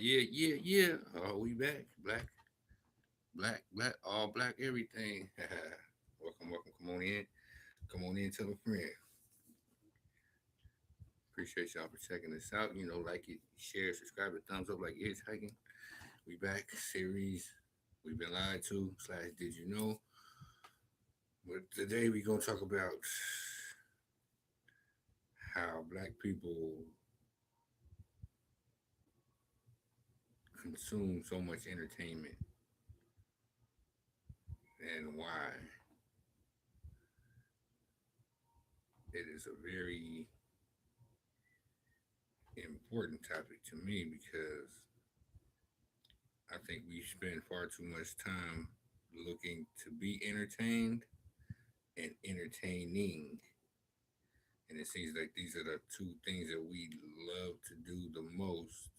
Yeah. Oh, we back. Black, all black, everything. Welcome. Come on in. Come on in, tell a friend. Appreciate y'all for checking this out. Like it, share, subscribe, and thumbs up like it's hiking. We back. Series we've been lied to, slash did you know? But today we gonna talk about how black people consume so much entertainment and why it is a very important topic to me because I think we spend far too much time looking to be entertained and entertaining. And it seems like these are the two things that we love to do the most,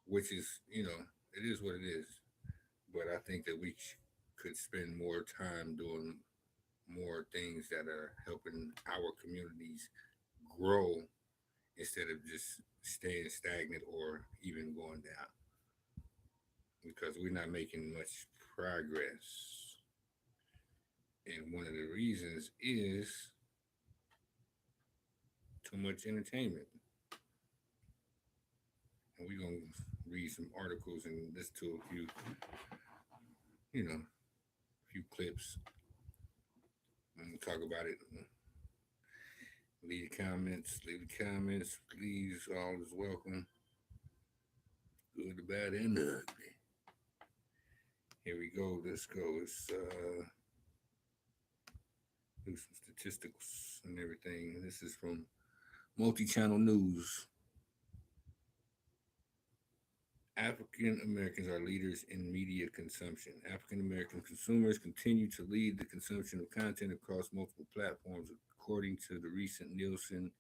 which is, it is what it is. But I think that could spend more time doing more things that are helping our communities grow instead of just staying stagnant or even going down because we're not making much progress. And one of the reasons is too much entertainment. And we're going to read some articles and listen to a few clips and talk about it. Leave the comments. Please, all is welcome. Good, the bad, and the ugly. Here we go. Let's go. Let's do some statistics and everything. This is from Multi-Channel News. African Americans are leaders in media consumption. African American consumers continue to lead the consumption of content across multiple platforms, according to the recent Nielsen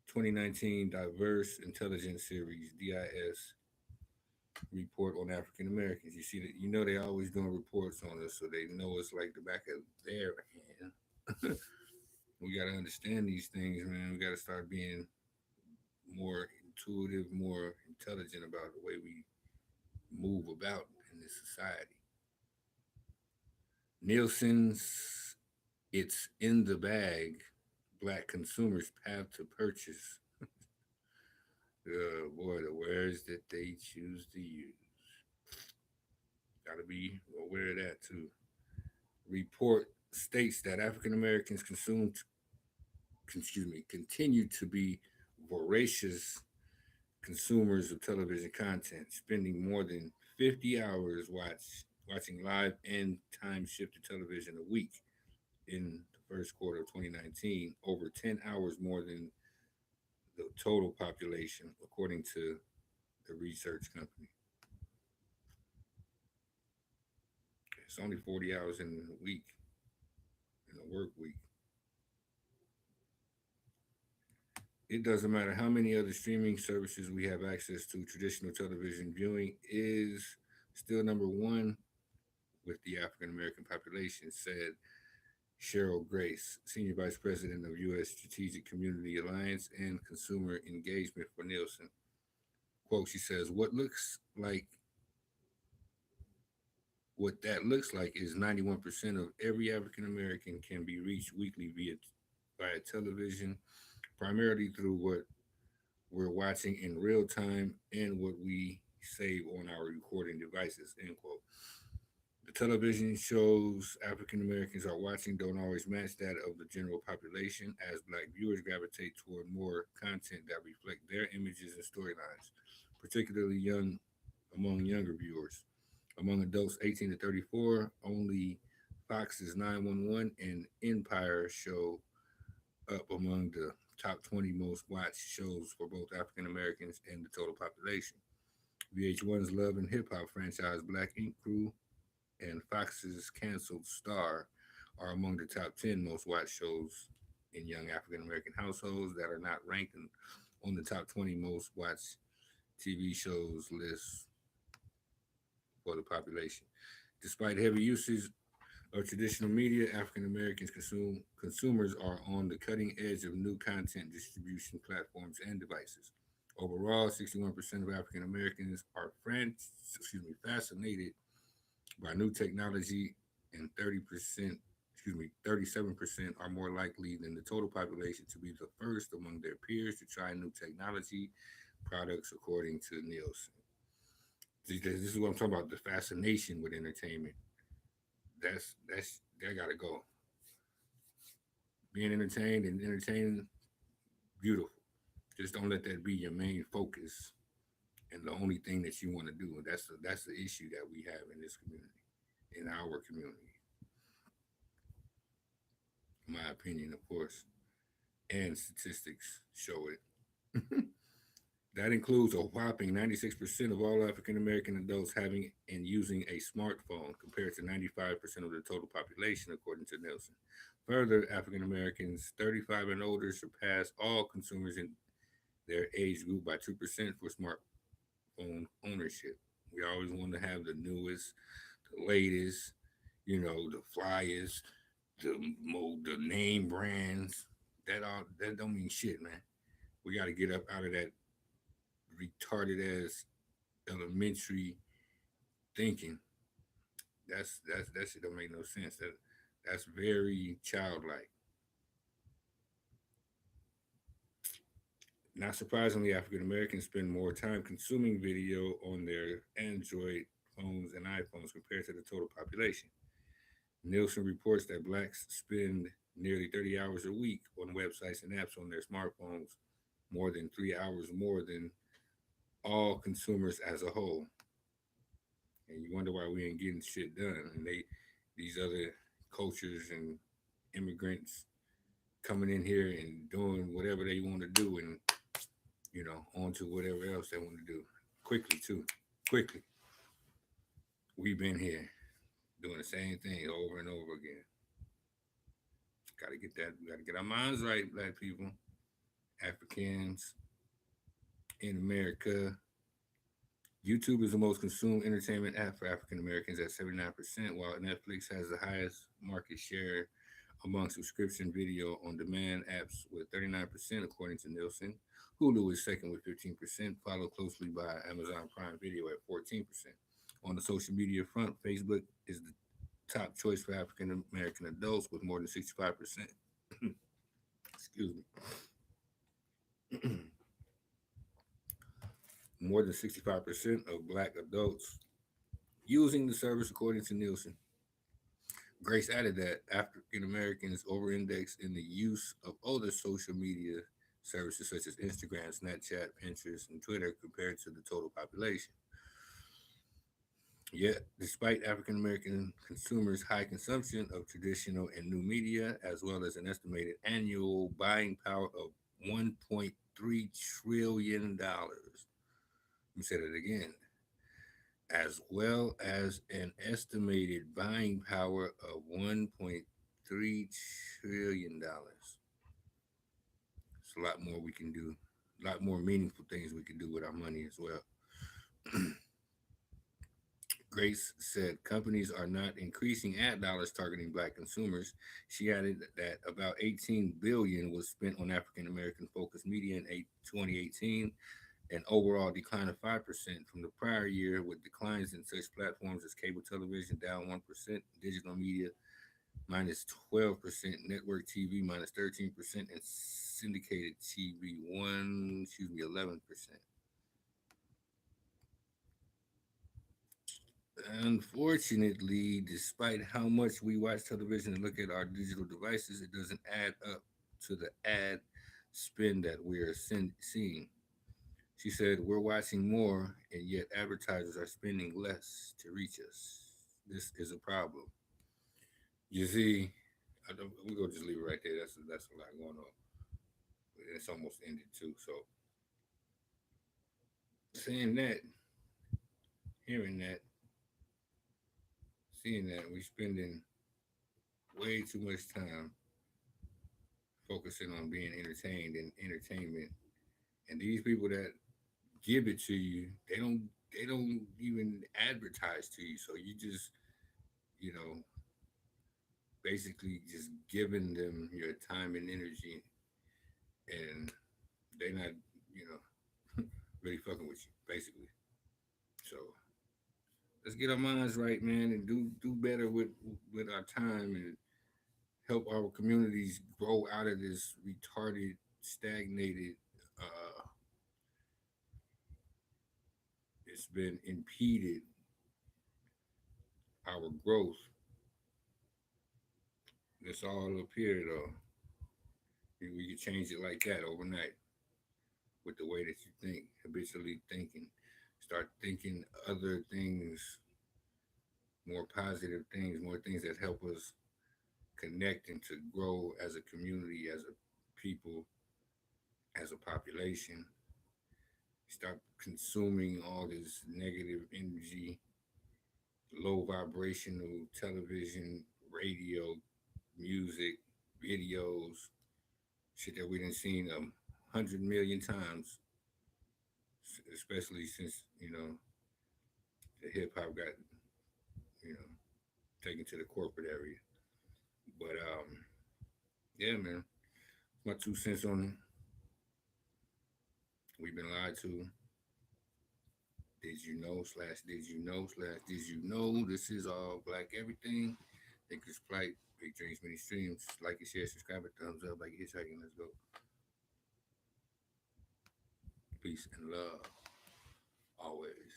2019 Diverse Intelligence Series (DIS) report on African Americans. You see that they always doing reports on us, so they know us like the back of their hand. We got to understand these things, man. We got to start being more intuitive, more intelligent about the way we move about in this society. Nielsen's It's in the Bag, Black Consumers' Path to Purchase. Boy, the words that they choose to use. Got to be aware of that too. Report states that African Americans continue to be voracious consumers of television content, spending more than 50 hours watching live and time shifted television a week in the first quarter of 2019, over 10 hours more than the total population, according to the research company. It's only 40 hours in a week, in a work week. It doesn't matter how many other streaming services we have access to, traditional television viewing is still number one with the African American population, said Cheryl Grace, Senior Vice President of U.S. Strategic Community Alliance and Consumer Engagement for Nielsen. Quote, she says, what that looks like is 91% of every African American can be reached weekly via television, primarily through what we're watching in real time and what we save on our recording devices, end quote. The television shows African Americans are watching don't always match that of the general population, as Black viewers gravitate toward more content that reflect their images and storylines, particularly among younger viewers. Among adults 18 to 34, only Fox's 911 and Empire show up among the top 20 most watched shows for both African Americans and the total population. VH1's Love and Hip Hop franchise Black Ink Crew and Fox's canceled Star are among the top 10 most watched shows in young African American households that are not ranked on the top 20 most watched TV shows list for the population. Despite heavy usage of traditional media, African Americans consumers are on the cutting edge of new content distribution platforms and devices. Overall, 61% of African Americans are fascinated by new technology, and 30%, 37% are more likely than the total population to be the first among their peers to try new technology products, according to Nielsen. This is what I'm talking about, the fascination with entertainment. That gotta go. Being entertained and entertaining, beautiful. Just don't let that be your main focus and the only thing that you want to do. And that's the issue that we have in this community, in our community, in my opinion, of course. And statistics show it. That includes a whopping 96% of all African American adults having and using a smartphone, compared to 95% of the total population, according to Nielsen. Further, African Americans 35 and older surpass all consumers in their age group by 2% for smartphone ownership. We always want to have the newest, the latest, the flyers, the name brands. That don't mean shit, man. We got to get up out of that retarded ass elementary thinking. That shit don't make no sense. That's very childlike. Not surprisingly, African Americans spend more time consuming video on their Android phones and iPhones compared to the total population. Nielsen reports that blacks spend nearly 30 hours a week on websites and apps on their smartphones, more than 3 hours more than all consumers as a whole. And you wonder why we ain't getting shit done. And these other cultures and immigrants coming in here and doing whatever they want to do, and on to whatever else they want to do quickly too. Quickly. We've been here doing the same thing over and over again. Gotta get that. We gotta get our minds right, black people, Africans in America. YouTube is the most consumed entertainment app for African Americans at 79%, while Netflix has the highest market share among subscription video on demand apps with 39%, according to Nielsen. Hulu is second with 15%, followed closely by Amazon Prime Video at 14%. On the social media front, Facebook is the top choice for African American adults with more than 65%. Excuse me. More than 65% of black adults using the service, according to Nielsen. Grace added that African Americans over-index in the use of other social media services such as Instagram, Snapchat, Pinterest, and Twitter compared to the total population. Yet, despite African American consumers' high consumption of traditional and new media, as well as an estimated annual buying power of $1.3 trillion, let me say that again, as well as an estimated buying power of $1.3 trillion. It's a lot more we can do, a lot more meaningful things we can do with our money as well. Grace said companies are not increasing ad dollars targeting black consumers. She added that about 18 billion was spent on African American focused media in 2018, an overall decline of 5% from the prior year, with declines in such platforms as cable television down 1%, digital media minus 12%, network TV minus 13%, and syndicated TV 11%. Unfortunately, despite how much we watch television and look at our digital devices, it doesn't add up to the ad spend that we are seeing. She said, we're watching more, and yet advertisers are spending less to reach us. This is a problem. You see, we're going to just leave it right there. That's a lot going on. It's almost ended, too. So, saying that, hearing that, seeing that, we're spending way too much time focusing on being entertained and entertainment. And these people that give it to you, they don't even advertise to you. So you just, you know, basically just giving them your time and energy, and they're not, you know, with you, basically. So let's get our minds right, man, and do better with our time and help our communities grow out of this retarded, stagnated. It's been impeded our growth. It's all up here, though. We can change it like that overnight with the way that you think, habitually thinking. Start thinking other things, more positive things, more things that help us connect and to grow as a community, as a people, as a population. Stop consuming all this negative energy, low vibrational television, radio, music, videos, shit that we done seen 100 million times, especially since the hip hop got you know taken to the corporate area. But yeah, man, my 2 cents on we've been lied to. Did you know slash did you know slash did you know this is all black everything? Thinkers Plight, Big Dreams, Many Streams. Like and share, subscribe, thumbs up, like hitchhiking. Let's go. Peace and love always.